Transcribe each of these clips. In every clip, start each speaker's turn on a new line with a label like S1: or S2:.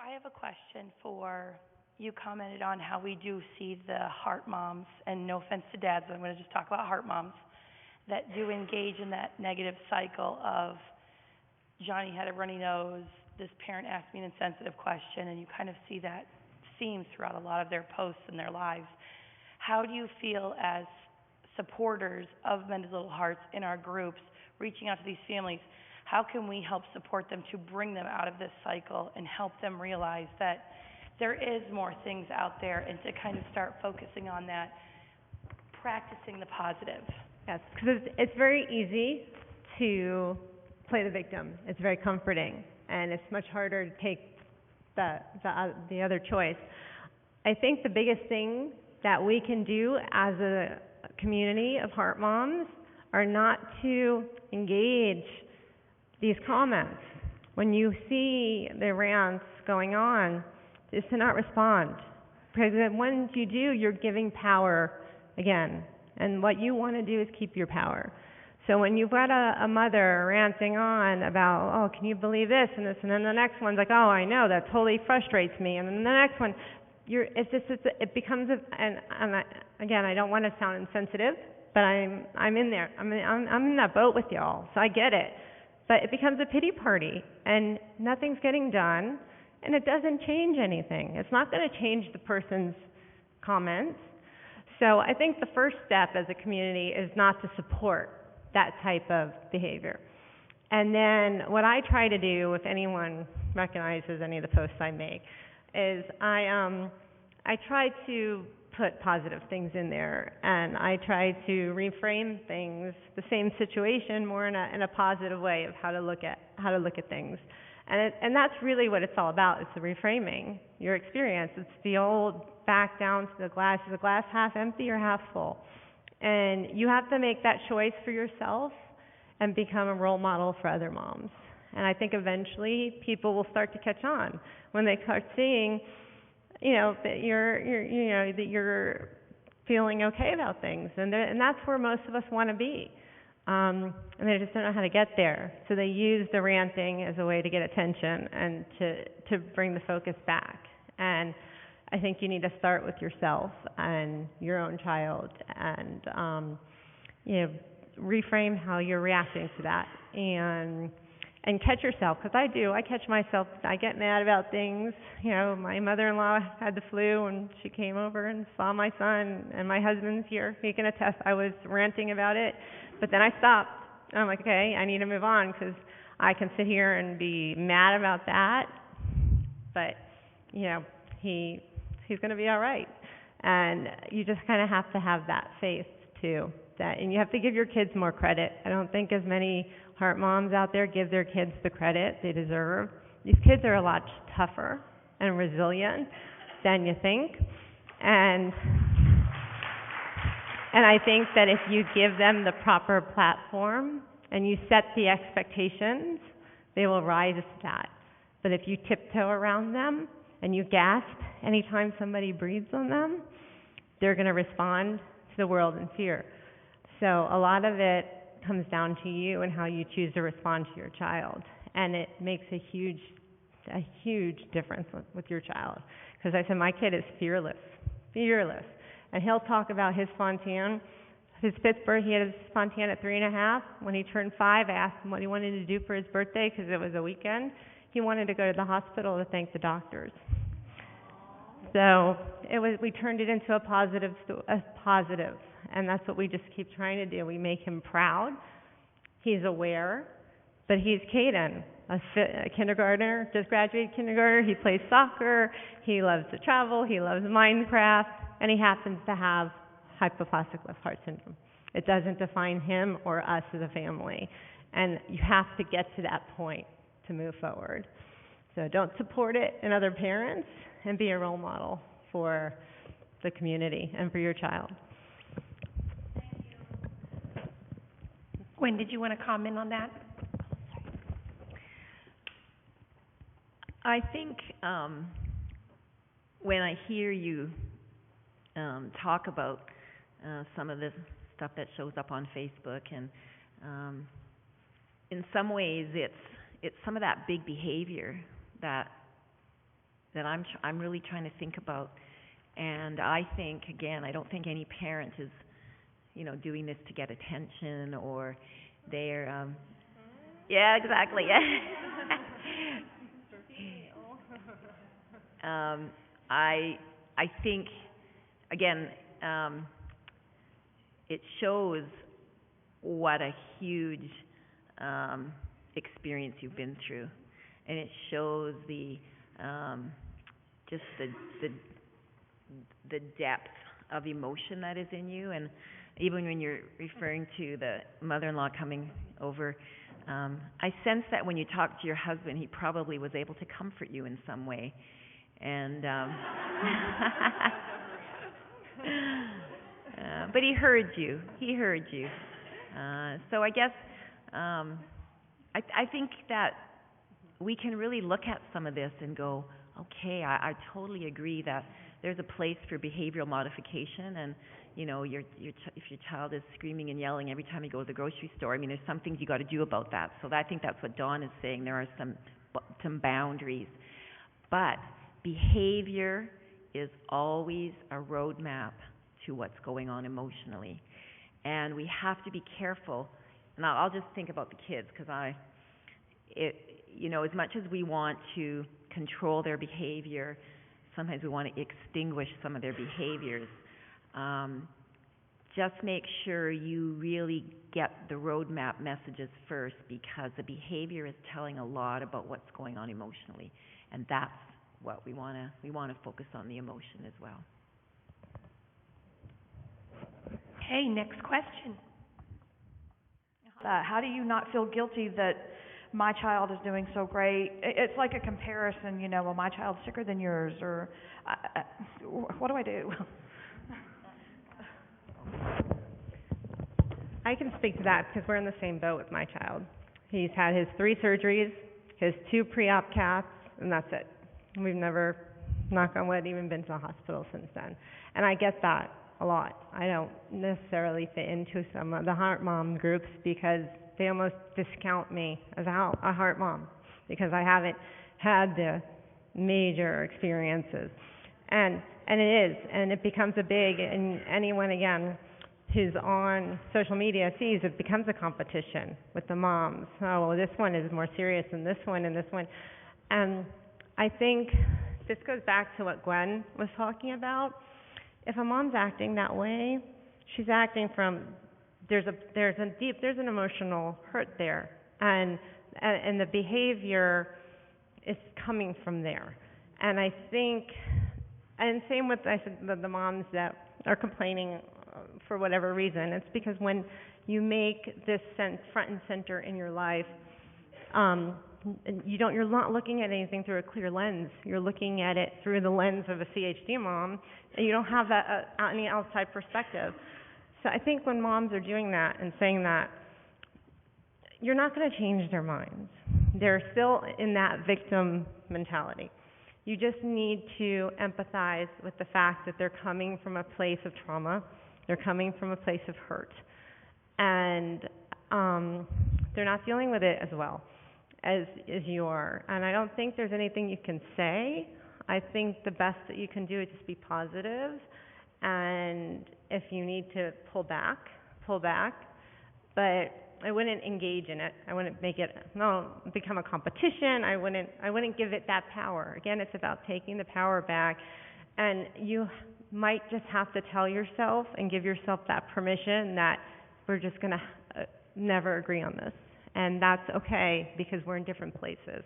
S1: I have a question for you. Commented on how we do see the heart moms, and no offense to dads, but I'm going to just talk about heart moms that do engage in that negative cycle of Johnny had a runny nose, this parent asked me an insensitive question, and you kind of see that theme throughout a lot of their posts and their lives. How do you feel as supporters of Mended Little Hearts in our groups, reaching out to these families, how can we help support them to bring them out of this cycle and help them realize that there is more things out there, and to kind of start focusing on that, practicing the positive?
S2: Yes, because it's very easy to play the victim. It's very comforting, and it's much harder to take the other choice. I think the biggest thing that we can do as a community of heart moms are not to engage these comments. When you see the rants going on, is to not respond. Because when you do, you're giving power again. And what you want to do is keep your power. So when you've got a mother ranting on about, oh, can you believe this and this, and then the next one's like, oh, I know, that totally frustrates me, and then the next one, it becomes again, I don't want to sound insensitive, but I'm in there. I'm in that boat with y'all, so I get it. But it becomes a pity party, and nothing's getting done, and it doesn't change anything. It's not going to change the person's comments. So I think the first step as a community is not to support that type of behavior. And then what I try to do, if anyone recognizes any of the posts I make, is I try to put positive things in there, and I try to reframe things, the same situation, more in a positive way of how to look at things. And that's really what it's all about. It's the reframing your experience. It's the old back down to the glass. Is the glass half empty or half full? And you have to make that choice for yourself and become a role model for other moms. And I think eventually people will start to catch on when they start seeing, that you're feeling okay about things. And that's where most of us want to be. And they just don't know how to get there. So they use the ranting as a way to get attention and to bring the focus back. And I think you need to start with yourself and your own child, and reframe how you're reacting to that, and catch yourself, because I catch myself. I get mad about things. My mother-in-law had the flu, and she came over and saw my son, and my husband's here. He can attest. I was ranting about it, but then I stopped. I'm like, okay, I need to move on, because I can sit here and be mad about that, but he's going to be all right. And you just kind of have to have that faith too. And you have to give your kids more credit. I don't think as many heart moms out there give their kids the credit they deserve. These kids are a lot tougher and resilient than you think. And I think that if you give them the proper platform and you set the expectations, they will rise to that. But if you tiptoe around them and you gasp anytime somebody breathes on them, they're going to respond to the world in fear. So a lot of it comes down to you and how you choose to respond to your child. And it makes a huge difference with your child. Because I said, my kid is fearless. And he'll talk about his Spontan. His fifth birthday, he had his Spontan at 3.5. When he turned 5, I asked him what he wanted to do for his birthday, because it was a weekend. He wanted to go to the hospital to thank the doctors. So we turned it into a positive, and that's what we just keep trying to do. We make him proud. He's aware, but he's Caden, a kindergartner, just graduated kindergartner. He plays soccer. He loves to travel. He loves Minecraft, and he happens to have hypoplastic left heart syndrome. It doesn't define him or us as a family, and you have to get to that point to move forward. So don't support it in other parents, and be a role model for the community and for your child.
S1: Thank you. Gwen, did you want to comment on that?
S3: I think when I hear you talk about some of the stuff that shows up on Facebook, and in some ways it's some of that big behavior that that I'm really trying to think about. And I think, again, I don't think any parent is, doing this to get attention, or they're, yeah, exactly. I think, again, it shows what a huge experience you've been through, and it shows just the depth of emotion that is in you. And even when you're referring to the mother-in-law coming over, I sense that when you talk to your husband, he probably was able to comfort you in some way. And but he heard you. So I guess I think that we can really look at some of this and go, okay, I totally agree that there's a place for behavioral modification, and if your child is screaming and yelling every time you go to the grocery store, there's some things you got to do about that. So I think that's what Dawn is saying. There are some boundaries, but behavior is always a roadmap to what's going on emotionally, and we have to be careful. And I'll just think about the kids, because as much as we want to control their behavior, sometimes we want to extinguish some of their behaviors. Just make sure you really get the roadmap messages first, because the behavior is telling a lot about what's going on emotionally, and that's what we want to focus on, the emotion as well.
S1: Okay, next question.
S4: How do you not feel guilty that my child is doing so great? It's like a comparison, well, my child's sicker than yours, or what do I do?
S2: I can speak to that because we're in the same boat with my child. He's had his 3 surgeries, his 2 pre-op caths, and that's it. We've never, knock on wood, even been to the hospital since then. And I get that a lot. I don't necessarily fit into some of the heart mom groups because they almost discount me as a heart mom because I haven't had the major experiences. And it is, and it becomes and anyone, again, who's on social media sees it becomes a competition with the moms. Oh, well, this one is more serious than this one and this one. And I think this goes back to what Gwen was talking about. If a mom's acting that way, she's acting from, there's an emotional hurt there, and the behavior is coming from there. And I think, and same with the moms that are complaining for whatever reason, it's because when you make this sense front and center in your life, you're not looking at anything through a clear lens. You're looking at it through the lens of a CHD mom, and you don't have that any outside perspective. So I think when moms are doing that and saying that, you're not going to change their minds. They're still in that victim mentality. You just need to empathize with the fact that they're coming from a place of trauma. They're coming from a place of hurt. And they're not dealing with it as well as you are. And I don't think there's anything you can say. I think the best that you can do is just be positive. And if you need to pull back. But I wouldn't engage in it. I wouldn't become a competition. I wouldn't give it that power. Again, it's about taking the power back. And you might just have to tell yourself and give yourself that permission that we're just going to never agree on this. And that's okay because we're in different places.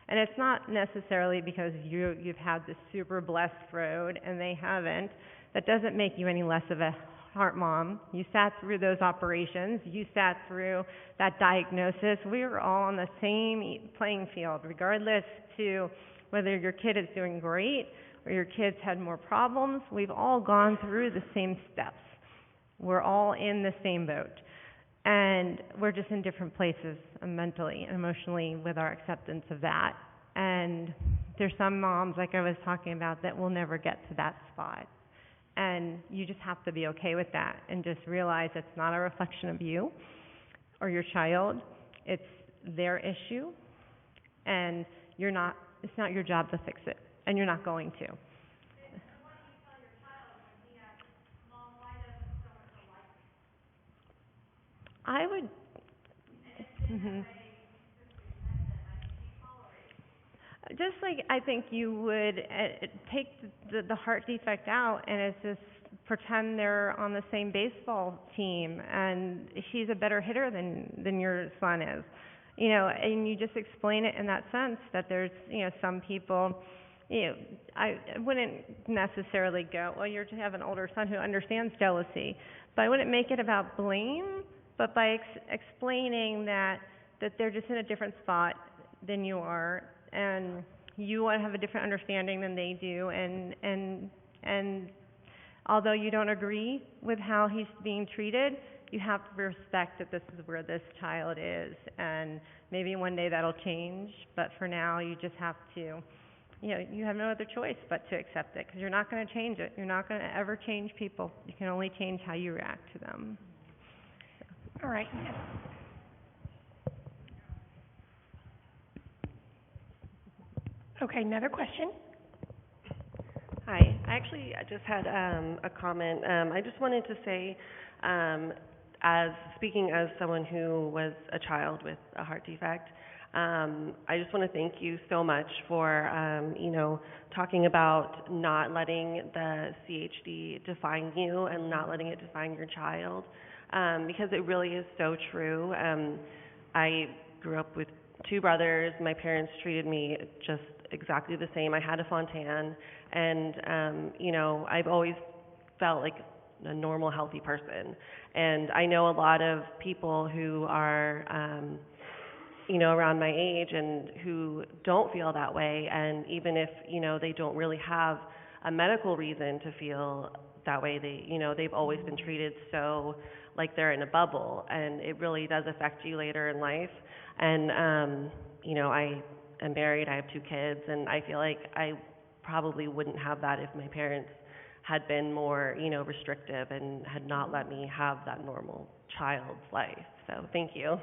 S2: And it's not necessarily because you've had this super blessed road and they haven't. That doesn't make you any less of a heart mom. You sat through those operations. You sat through that diagnosis. We are all on the same playing field, regardless to whether your kid is doing great or your kid's had more problems. We've all gone through the same steps. We're all in the same boat. And we're just in different places mentally and emotionally with our acceptance of that. And there's some moms, like I was talking about, that will never get to that spot. And you just have to be okay with that and just realize it's not a reflection of you or your child. It's their issue, and it's not your job to fix it. and you're not going to. I would, mhm. Just like I think you would take the heart defect out and it's just pretend they're on the same baseball team and she's a better hitter than your son is. You know, and you just explain it in that sense that there's, you know, some people, you know, I wouldn't necessarily go, well, you have an older son who understands jealousy, but I wouldn't make it about blame, but by explaining that they're just in a different spot than you are, and you want to have a different understanding than they do, and although you don't agree with how he's being treated, you have to respect that this is where this child is, and maybe one day that'll change, but for now you just have to, you know, you have no other choice but to accept it, because you're not going to change it. You're not going to ever change people. You can only change how you react to them.
S1: All right. Okay, another question?
S5: Hi. I just had a comment. I just wanted to say, as speaking as someone who was a child with a heart defect, I just want to thank you so much for, you know, talking about not letting the CHD define you and not letting it define your child, because it really is so true. I grew up with two brothers. My parents treated me just exactly the same. I had a Fontan, and you know, I've always felt like a normal, healthy person. And I know a lot of people who are, you know, around my age and who don't feel that way. And even if, you know, they don't really have a medical reason to feel that way, they, you know, they've always been treated so like they're in a bubble, and it really does affect you later in life. And, you know, I am married, I have 2 kids, and I feel like I probably wouldn't have that if my parents had been more, you know, restrictive and had not let me have that normal child's life. So thank you.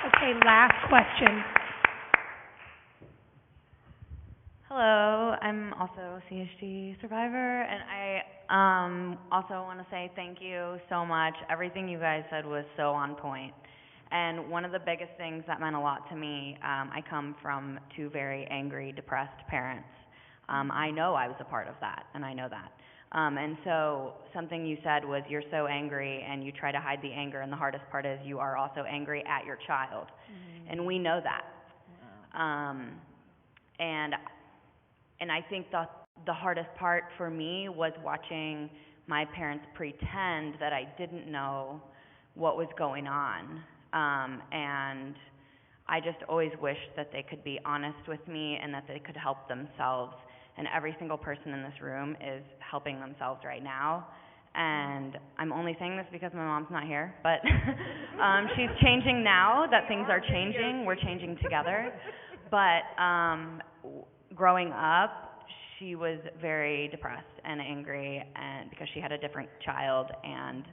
S1: Okay, last question.
S6: Hello, I'm also a CHD survivor, and I also want to say thank you so much. Everything you guys said was so on point. And one of the biggest things that meant a lot to me, I come from 2 very angry, depressed parents. I know I was a part of that, and I know that. And so something you said was you're so angry and you try to hide the anger, and the hardest part is you are also angry at your child. Mm-hmm. And we know that. Wow. And I think the hardest part for me was watching my parents pretend that I didn't know what was going on. And I just always wished that they could be honest with me and that they could help themselves. And every single person in this room is helping themselves right now. And I'm only saying this because my mom's not here, but she's changing now that things are changing. We're changing together. But growing up, she was very depressed and angry, and because she had a different child and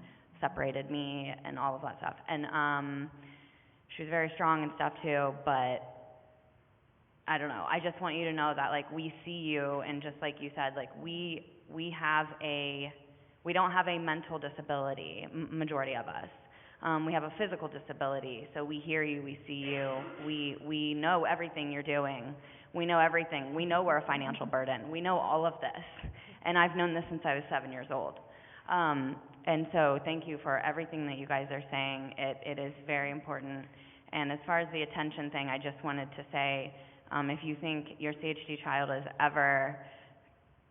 S6: separated me and all of that stuff. And she was very strong and stuff too, but I don't know. I just want you to know that, like, we see you, and just like you said, like, we don't have a mental disability, majority of us. We have a physical disability, so we hear you, we see you, we know everything you're doing. We know everything. We know we're a financial burden. We know all of this. And I've known this since I was 7 years old. And so thank you for everything that you guys are saying. It is very important. And as far as the attention thing, I just wanted to say, if you think your CHD child is ever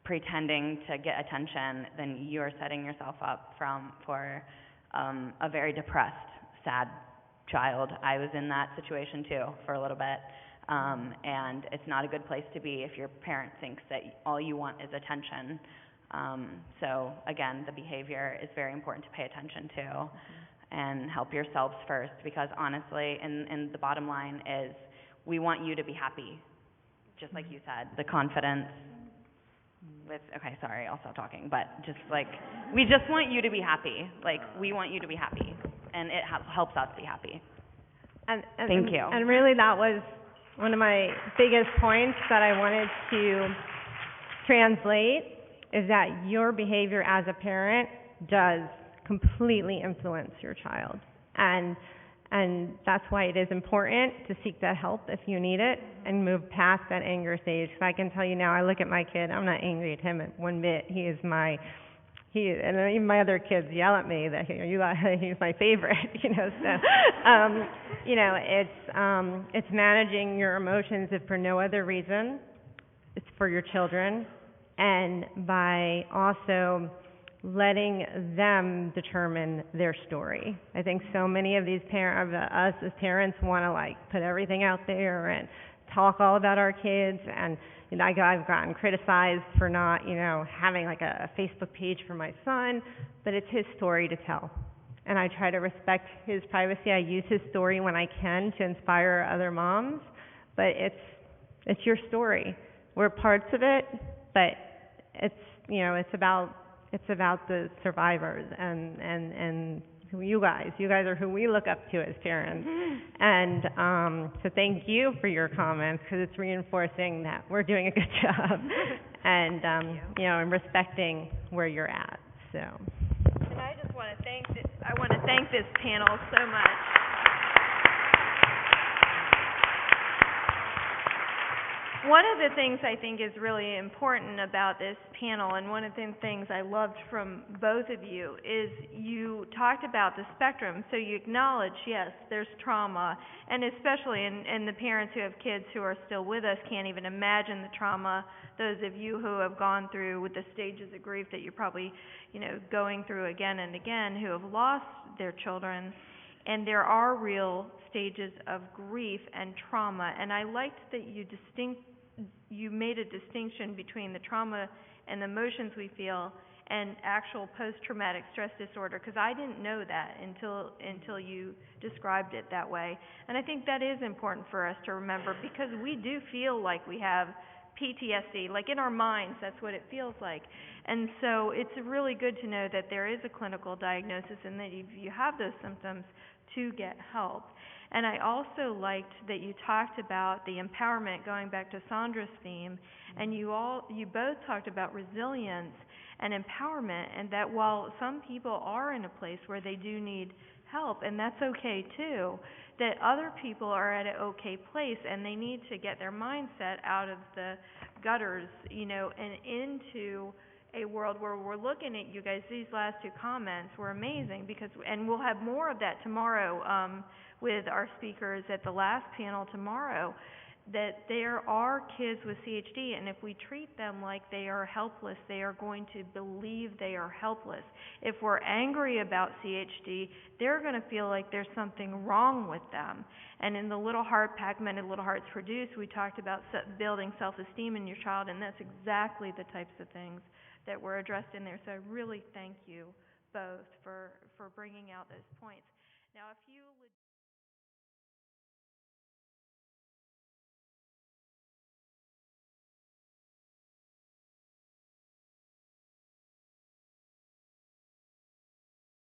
S6: pretending to get attention, then you're setting yourself up for a very depressed, sad child. I was in that situation too for a little bit. And it's not a good place to be if your parent thinks that all you want is attention. So again, the behavior is very important to pay attention to, and help yourselves first, because honestly, and the bottom line is, we want you to be happy, just like you said, the confidence with, okay, sorry, I'll stop talking, but just like, we just want you to be happy. Like, we want you to be happy, and it helps us be happy. Thank you.
S2: And really that was one of my biggest points that I wanted to translate, is that your behavior as a parent does completely influence your child. And that's why it is important to seek that help if you need it and move past that anger stage. 'Cause I can tell you now, I look at my kid, I'm not angry at him one bit. And then even my other kids yell at me that he's my favorite, so, it's managing your emotions if for no other reason. It's for your children, and by also letting them determine their story. I think so many of us as parents want to put everything out there and talk all about our kids, and I've gotten criticized for not, having a Facebook page for my son, but it's his story to tell. And I try to respect his privacy. I use his story when I can to inspire other moms, but it's your story. We're parts of it, but it's about the survivors and you guys are who we look up to as parents. And so thank you for your comments, because it's reinforcing that we're doing a good job and and respecting where you're at. So.
S7: And I just want to thank this panel so much. One of the things I think is really important about this panel, and one of the things I loved from both of you, is you talked about the spectrum. So you acknowledge, yes, there's trauma, and especially in the parents who have kids who are still with us can't even imagine the trauma. Those of you who have gone through with the stages of grief that you're probably, going through again and again, who have lost their children. And there are real stages of grief and trauma, and I liked that you made a distinction between the trauma and the emotions we feel and actual post-traumatic stress disorder, because I didn't know that until you described it that way. And I think that is important for us to remember, because we do feel like we have PTSD, like in our minds, that's what it feels like. And so it's really good to know that there is a clinical diagnosis and that if you have those symptoms, to get help. And I also liked that you talked about the empowerment, going back to Sandra's theme, and you both talked about resilience and empowerment, and that while some people are in a place where they do need help, and that's okay too, that other people are at an okay place and they need to get their mindset out of the gutters, and into a world where we're looking at you guys. These last two comments were amazing, and we'll have more of that tomorrow with our speakers at the last panel tomorrow, that there are kids with CHD, and if we treat them like they are helpless, they are going to believe they are helpless. If we're angry about CHD, they're going to feel like there's something wrong with them. And in the Little Heart Pack, Mended Little Hearts Produce, we talked about building self-esteem in your child, and that's exactly the types of things that were addressed in there. So I really thank you both for bringing out those points. Now, if you would